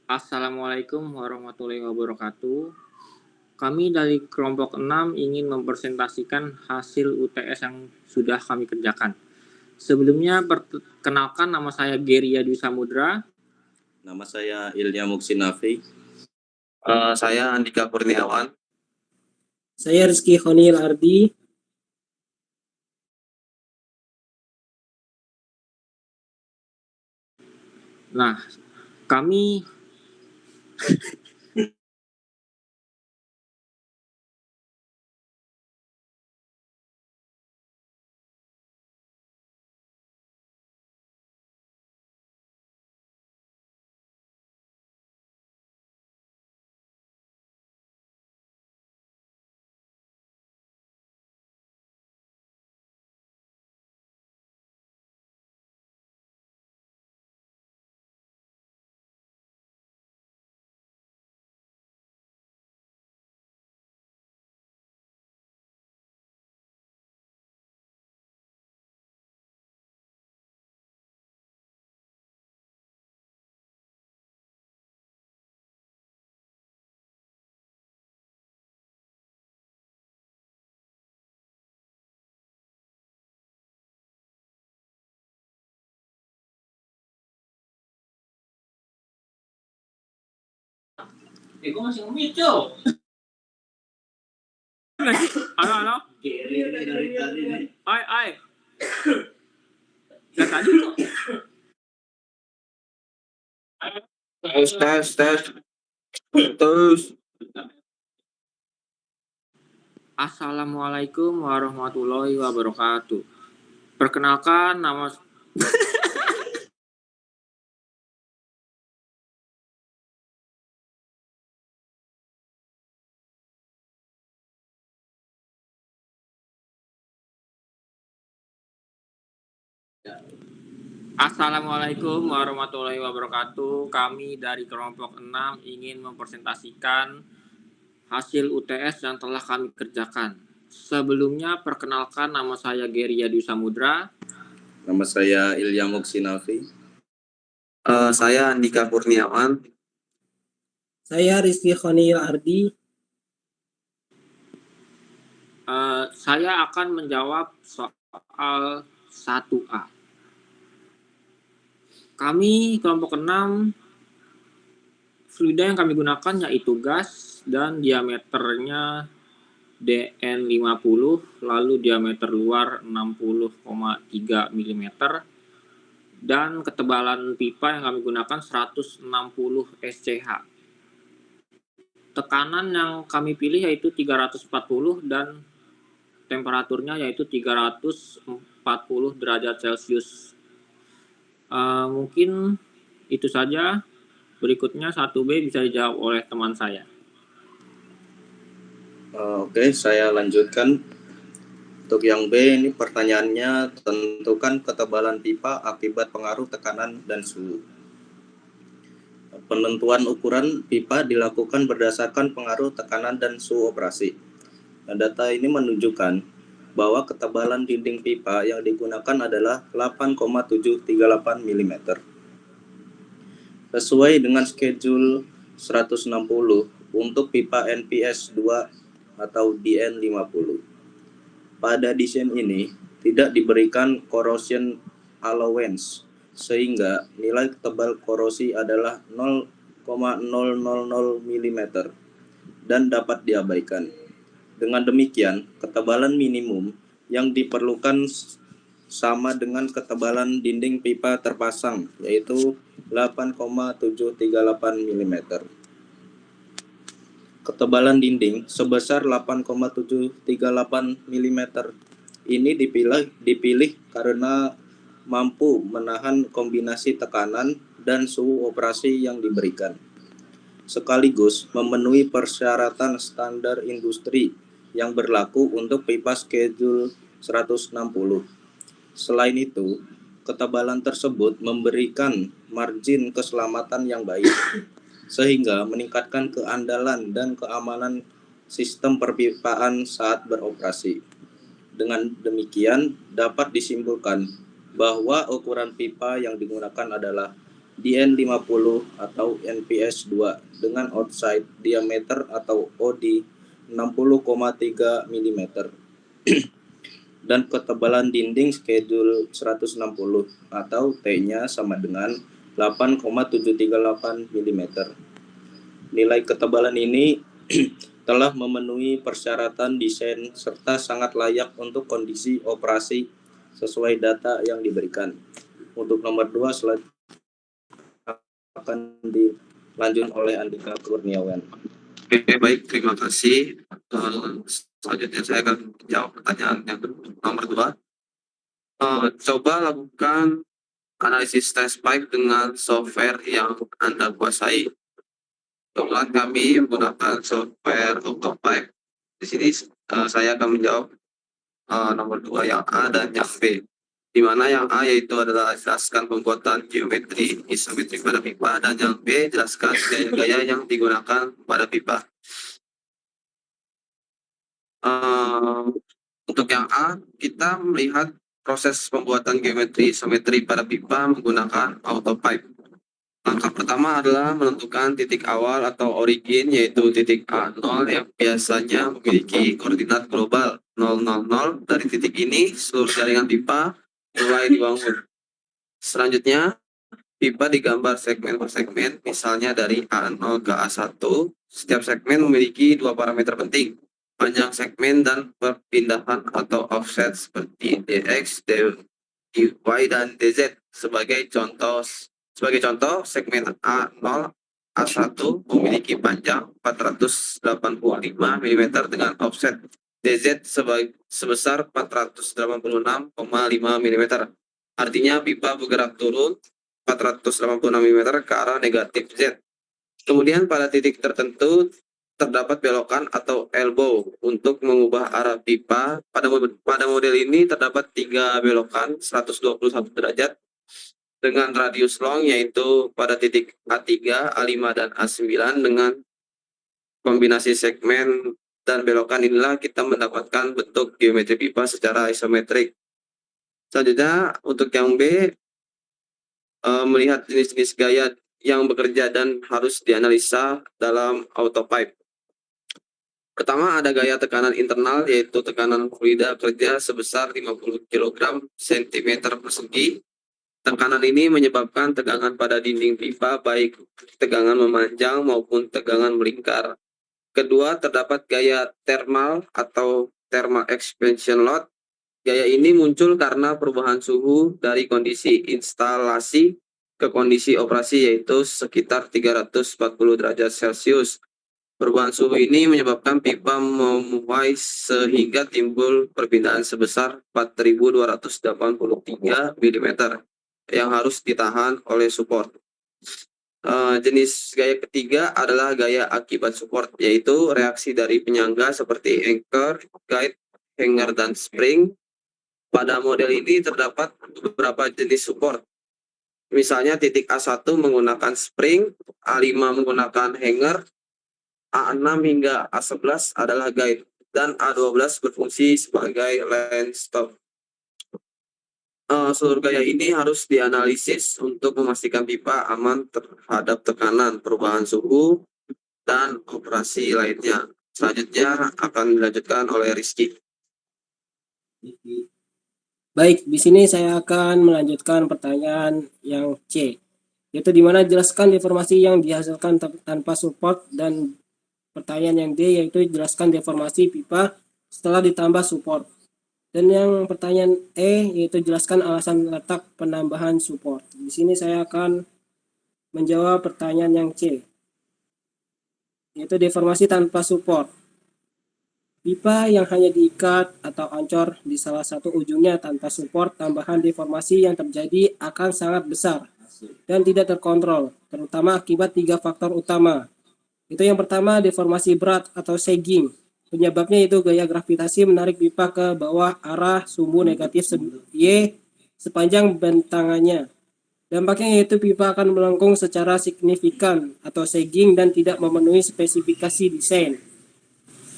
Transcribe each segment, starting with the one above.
Assalamualaikum warahmatullahi wabarakatuh. Kami dari kelompok 6 ingin mempresentasikan hasil UTS yang sudah kami kerjakan. Sebelumnya perkenalkan, nama saya Geria Dwi Samudra. Nama saya Ilya Muksinafi. Saya Andika Kurniawan. Saya Rizky Khonil Ardi. Nah, kami gue masih nge-mute, Cok. Halo. Ai. Nah, tadi kok. Tes. Terus. Assalamualaikum warahmatullahi wabarakatuh. Perkenalkan, nama Assalamualaikum warahmatullahi wabarakatuh. Kami dari kelompok 6 ingin mempresentasikan hasil UTS yang telah kami kerjakan. Sebelumnya perkenalkan, nama saya Geria Dwi Samudra. Nama saya Ilya Muksinafi. Saya Andika Kurniawan. Saya Rizky Khonil Ardi. Saya akan menjawab soal 1A. Kami kelompok 6, fluida yang kami gunakan yaitu gas dan diameternya DN50, lalu diameter luar 60,3 mm, dan ketebalan pipa yang kami gunakan 160 SCH. Tekanan yang kami pilih yaitu 340 dan temperaturnya yaitu 340 derajat Celcius. Mungkin itu saja. Berikutnya 1B bisa dijawab oleh teman saya. Oke, saya lanjutkan. Untuk yang B, ini pertanyaannya, tentukan ketebalan pipa akibat pengaruh tekanan dan suhu. Penentuan ukuran pipa dilakukan berdasarkan pengaruh tekanan dan suhu operasi. Nah, data ini menunjukkan bahwa ketebalan dinding pipa yang digunakan adalah 8,738 mm. Sesuai dengan schedule 160 untuk pipa NPS 2 atau DN50. Pada desain ini tidak diberikan corrosion allowance, sehingga nilai tebal korosi adalah 0,000 mm dan dapat diabaikan. Dengan demikian, ketebalan minimum yang diperlukan sama dengan ketebalan dinding pipa terpasang, yaitu 8,738 mm. Ketebalan dinding sebesar 8,738 mm ini dipilih karena mampu menahan kombinasi tekanan dan suhu operasi yang diberikan, sekaligus memenuhi persyaratan standar industri yang berlaku untuk pipa schedule 160. Selain itu, ketebalan tersebut memberikan margin keselamatan yang baik, sehingga meningkatkan keandalan dan keamanan sistem perpipaan saat beroperasi. Dengan demikian, dapat disimpulkan bahwa ukuran pipa yang digunakan adalah DN50 atau NPS2 dengan outside diameter atau OD 60,3 mm dan ketebalan dinding schedule 160 atau T-nya sama dengan 8,738 mm. Nilai ketebalan ini telah memenuhi persyaratan desain serta sangat layak untuk kondisi operasi sesuai data yang diberikan. Untuk nomor 2 selanjutnya akan dilanjut oleh Andika Kurniawan. Oke, baik, terima kasih. Selanjutnya saya akan jawab pertanyaan yang nomor 2. Coba lakukan analisis test pipe dengan software yang Anda kuasai. Kebetulan kami menggunakan software AutoPipe. Di sini saya akan menjawab nomor 2 yang A dan yang B. Di mana yang A yaitu adalah jelaskan pembuatan geometri isometrik pada pipa, dan yang B jelaskan gaya-gaya yang digunakan pada pipa. Untuk yang A, kita melihat proses pembuatan geometri isometri pada pipa menggunakan AutoPipe. Langkah pertama adalah menentukan titik awal atau origin, yaitu titik A0 yang biasanya memiliki koordinat global 000. Dari titik ini, seluruh jaringan pipa mulai dibangun. Selanjutnya, pipa digambar segmen per segmen, misalnya dari A0 ke A1. Setiap segmen memiliki 2 parameter penting, panjang segmen dan perpindahan atau offset seperti dx, dy, dan dz. Sebagai contoh, segmen A0 A1 memiliki panjang 485 mm dengan offset dz sebesar 486,5 mm. Artinya pipa bergerak turun 486 mm ke arah negatif z. Kemudian pada titik tertentu terdapat belokan atau elbow untuk mengubah arah pipa. Pada model ini terdapat 3 belokan 121 derajat dengan radius long, yaitu pada titik A3, A5, dan A9. Dengan kombinasi segmen dan belokan inilah kita mendapatkan bentuk geometri pipa secara isometrik. Selanjutnya untuk yang B, melihat jenis-jenis gaya yang bekerja dan harus dianalisa dalam AutoPipe. Pertama, ada gaya tekanan internal, yaitu tekanan fluida kerja sebesar 50 kg cm persegi. Tekanan ini menyebabkan tegangan pada dinding pipa, baik tegangan memanjang maupun tegangan melingkar. Kedua, terdapat gaya thermal atau thermal expansion load. Gaya ini muncul karena perubahan suhu dari kondisi instalasi ke kondisi operasi, yaitu sekitar 340 derajat Celcius. Perubahan suhu ini menyebabkan pipa memuai sehingga timbul perpindahan sebesar 4.283 mm yang harus ditahan oleh support. Jenis gaya ketiga adalah gaya akibat support, yaitu reaksi dari penyangga seperti anchor, guide, hanger, dan spring. Pada model ini terdapat beberapa jenis support. Misalnya titik A1 menggunakan spring, A5 menggunakan hanger, A6 hingga A11 adalah guide, dan A12 berfungsi sebagai line stop. Seluruh gaya ini harus dianalisis untuk memastikan pipa aman terhadap tekanan, perubahan suhu, dan operasi lainnya. Selanjutnya akan dilanjutkan oleh Rizky. Baik, di sini saya akan melanjutkan pertanyaan yang C, yaitu di mana jelaskan deformasi yang dihasilkan tanpa support, dan pertanyaan yang D yaitu jelaskan deformasi pipa setelah ditambah support. Dan yang pertanyaan E yaitu jelaskan alasan letak penambahan support. Di sini saya akan menjawab pertanyaan yang C, yaitu deformasi tanpa support. Pipa yang hanya diikat atau ancor di salah satu ujungnya tanpa support, tambahan deformasi yang terjadi akan sangat besar dan tidak terkontrol, terutama akibat 3 faktor utama. Itu yang pertama, deformasi berat atau sagging. Penyebabnya itu gaya gravitasi menarik pipa ke bawah arah sumbu negatif Y sepanjang bentangannya. Dampaknya yaitu pipa akan melengkung secara signifikan atau sagging dan tidak memenuhi spesifikasi desain.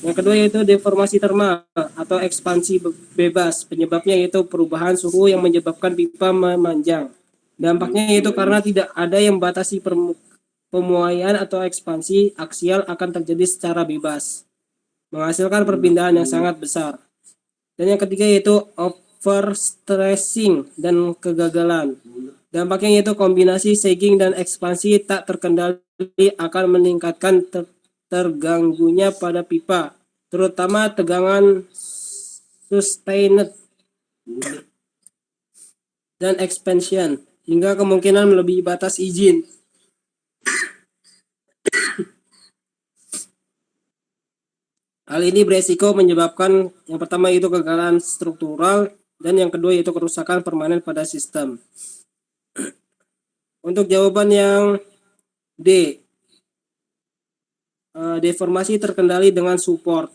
Yang kedua yaitu deformasi termal atau ekspansi bebas. Penyebabnya yaitu perubahan suhu yang menyebabkan pipa memanjang. Dampaknya yaitu karena tidak ada yang membatasi pemuaian atau ekspansi aksial akan terjadi secara bebas, menghasilkan perpindahan yang sangat besar. Dan yang ketiga yaitu overstressing dan kegagalan. Dampaknya yaitu kombinasi sagging dan ekspansi tak terkendali akan meningkatkan terganggunya pada pipa, terutama tegangan sustained dan expansion, hingga kemungkinan melebihi batas izin. Hal ini beresiko menyebabkan yang pertama itu kegagalan struktural dan yang kedua yaitu kerusakan permanen pada sistem. Untuk jawaban yang D, deformasi terkendali dengan support.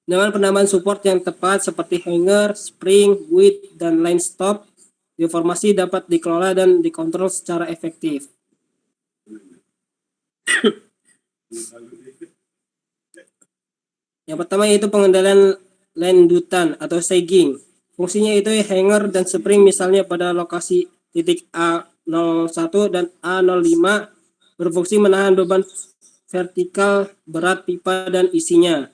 Dengan penambahan support yang tepat seperti hanger, spring, guide, dan line stop, deformasi dapat dikelola dan dikontrol secara efektif. Yang pertama yaitu pengendalian landutan atau sagging. Fungsinya itu hanger dan spring misalnya pada lokasi titik A01 dan A05 berfungsi menahan beban vertikal berat pipa dan isinya.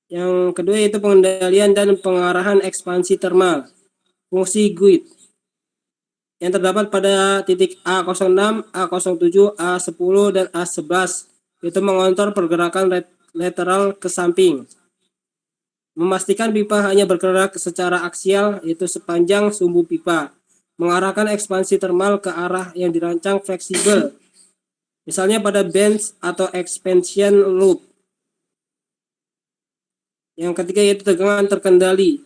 Yang kedua yaitu pengendalian dan pengarahan ekspansi termal. Fungsi guide yang terdapat pada titik A06, A07, A10, dan A11 itu mengontrol pergerakan lateral ke samping, memastikan pipa hanya bergerak secara aksial yaitu sepanjang sumbu pipa, mengarahkan ekspansi termal ke arah yang dirancang fleksibel, misalnya pada bench atau expansion loop. Yang ketiga yaitu tegangan terkendali.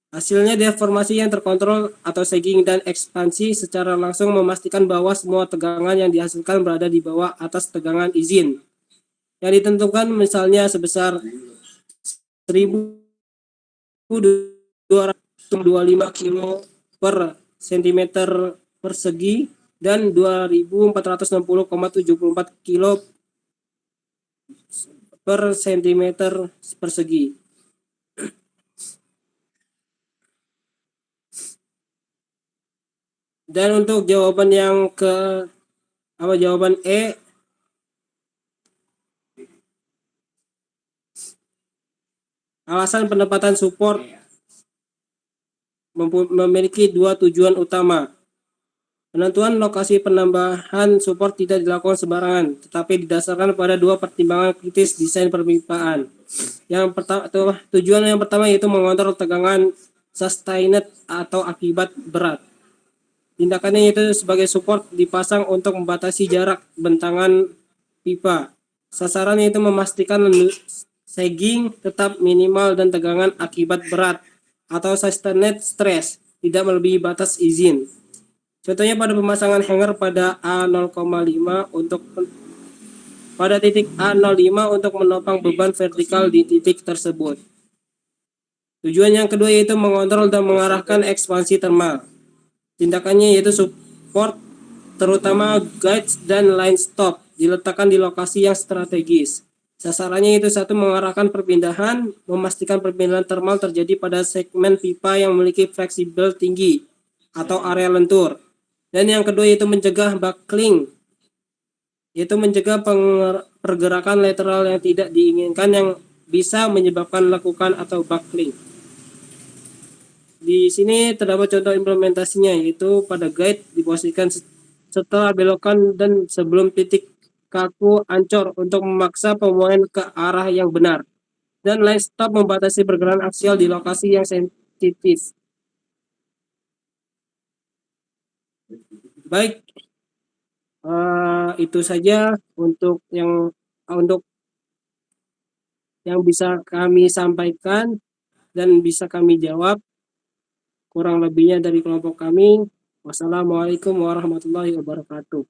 Hasilnya deformasi yang terkontrol atau sagging dan ekspansi secara langsung memastikan bahwa semua tegangan yang dihasilkan berada di bawah atas tegangan izin yang ditentukan misalnya sebesar 1.225 kilo per cm persegi dan 2.460,74 kilo per cm persegi. Dan untuk jawaban yang jawaban E, alasan penempatan support memiliki dua tujuan utama. Penentuan lokasi penambahan support tidak dilakukan sembarangan, tetapi didasarkan pada dua pertimbangan kritis desain perpipaan. Yang pertama, tujuan yang pertama yaitu mengontrol tegangan sustained atau akibat berat. Tindakannya itu sebagai support dipasang untuk membatasi jarak bentangan pipa. Sasarannya itu memastikan sagging tetap minimal dan tegangan akibat berat atau sustained stress tidak melebihi batas izin. Contohnya pada pemasangan hanger pada A0,5 untuk pada titik A05 untuk menopang beban vertikal di titik tersebut. Tujuan yang kedua yaitu mengontrol dan mengarahkan ekspansi termal. Tindakannya yaitu support, terutama guides dan line stop, diletakkan di lokasi yang strategis. Sasarannya itu satu, mengarahkan perpindahan, memastikan perpindahan termal terjadi pada segmen pipa yang memiliki fleksibel tinggi atau area lentur. Dan yang kedua yaitu mencegah buckling, yaitu mencegah pergerakan lateral yang tidak diinginkan yang bisa menyebabkan lekukan atau buckling. Di sini terdapat contoh implementasinya, yaitu pada guide diposisikan setelah belokan dan sebelum titik kaku ancor untuk memaksa pemuaian ke arah yang benar, dan line stop membatasi pergerakan aksial di lokasi yang sensitif. Baik, itu saja untuk yang bisa kami sampaikan dan bisa kami jawab. Kurang lebihnya dari kelompok kami. Wassalamualaikum warahmatullahi wabarakatuh.